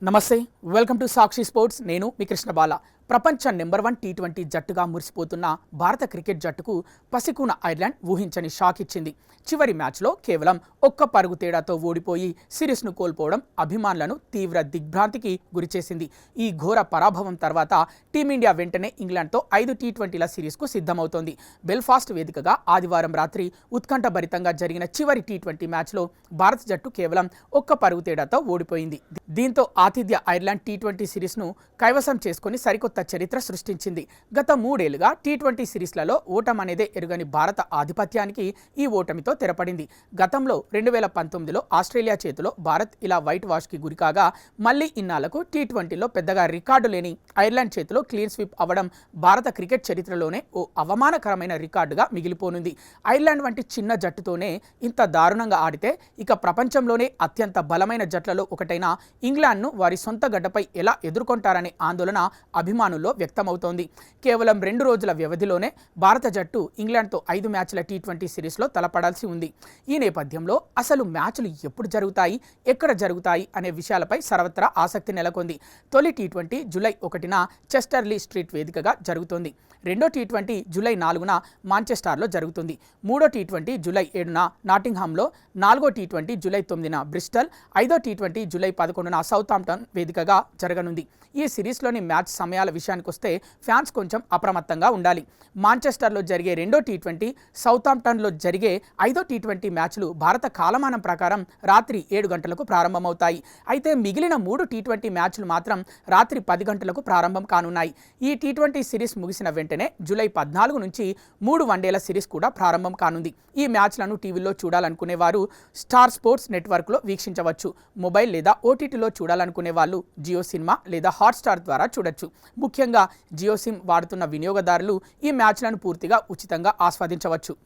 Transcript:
నమస్తే, welcome to Sakshi sports. నేను మీ కృష్ణ బాల. ప్రపంచ నెంబర్ 1 టీ20 జట్టుగా మురిసిపోతున్న భారత క్రికెట్ జట్టుకు పసికూన ఐర్లాండ్ ఊహించని షాక్ ఇచ్చింది. చివరి మ్యాచ్లో కేవలం ఒక్క పరుగు తేడాతో ఓడిపోయి సిరీస్ను కోల్పోవడం అభిమానులను తీవ్ర దిగ్భ్రాంతికి గురిచేసింది. ఈ ఘోర పరాభవం తర్వాత టీమిండియా వెంటనే ఇంగ్లాండ్తో 5 టీ20ల సిరీస్కు సిద్ధమవుతోంది. బెల్ఫాస్ట్ వేదికగా ఆదివారం రాత్రి ఉత్కంఠభరితంగా జరిగిన చివరి టీ20 మ్యాచ్లో భారత జట్టు కేవలం ఒక్క పరుగు తేడాతో ఓడిపోయింది. దీంతో ఆతిథ్య ఐర్లాండ్ టీ20 సిరీస్ను కైవసం చేసుకుని సరికొత్త చరిత్ర సృష్టించింది. గత 3 ఏళ్లుగా టీ20 సిరీస్లలో ఓటమనేదే ఎరుగని భారత ఆధిపత్యానికి ఈ ఓటమితో తెరపడింది. గతంలో 2019లో ఆస్ట్రేలియా చేతిలో భారత్ ఇలా వైట్ వాష్కి గురికాగా మళ్లీ ఇన్నాళ్లకు టీ20లో పెద్దగా రికార్డు లేని ఐర్లాండ్ చేతిలో క్లీన్ స్వీప్ అవ్వడం భారత క్రికెట్ చరిత్రలోనే ఓ అవమానకరమైన రికార్డుగా మిగిలిపోనుంది. ఐర్లాండ్ వంటి చిన్న జట్టుతోనే ఇంత దారుణంగా ఆడితే ఇక ప్రపంచంలోనే అత్యంత బలమైన జట్లలో ఒకటైన ఇంగ్లాండ్ను వారి సొంత గడ్డపై ఎలా ఎదుర్కొంటారనే ఆందోళన అభిమానుల్లో వ్యక్తమవుతోంది. కేవలం 2 రోజుల వ్యవధిలోనే భారత జట్టు ఇంగ్లాండ్తో 5 మ్యాచ్ల టీ20 సిరీస్లో తలపడాల్సి ఉంది. ఈ నేపథ్యంలో అసలు మ్యాచ్లు ఎప్పుడు జరుగుతాయి, ఎక్కడ జరుగుతాయి అనే విషయాలపై సర్వత్రా ఆసక్తి నెలకొంది. తొలి టీ20 జూలై 1న చెస్టర్లీ స్ట్రీట్ వేదికగా జరుగుతోంది. రెండో టీ20 జూలై 4న మాంచెస్టర్లో జరుగుతుంది. మూడో టీ20 జూలై 7న నాటింగ్హామ్లో, నాలుగో టీ20 జూలై 9న బ్రిస్టల్, ఐదో టీ20 జూలై 11న సౌతాంప్టన్ వేదికగా జరగనుంది. ఈ సిరీస్లోని మ్యాచ్ సమయాల విషయానికొస్తే ఫ్యాన్స్ కొంచెం అప్రమత్తంగా ఉండాలి. మాంచెస్టర్లో జరిగే రెండో టీ20, సౌతాంప్టన్లో జరిగే ఐదో టీ20 మ్యాచ్లు భారత కాలమానం ప్రకారం రాత్రి 7 గంటలకు ప్రారంభమవుతాయి. అయితే మిగిలిన 3 టీ20 మ్యాచ్లు మాత్రం రాత్రి 10 గంటలకు ప్రారంభం కానున్నాయి. ఈ టీ20 సిరీస్ ముగిసిన వెంటనే జూలై 14 నుంచి 3 వన్డేల సిరీస్ కూడా ప్రారంభం కానుంది. ఈ మ్యాచ్లను టీవీలో చూడాలనుకునేవారు స్టార్ స్పోర్ట్స్ నెట్వర్క్లో వీక్షించవచ్చు. మొబైల్ లేదా ఓటీటీలో చూడాలనుకునే వాళ్ళు జియో సినిమా లేదా హాట్స్టార్ ద్వారా చూడొచ్చు. ముఖ్యంగా జియో సిమ్ వాడుతున్న వినియోగదారులు ఈ మ్యాచ్లను పూర్తిగా ఉచితంగా ఆస్వాదించవచ్చు.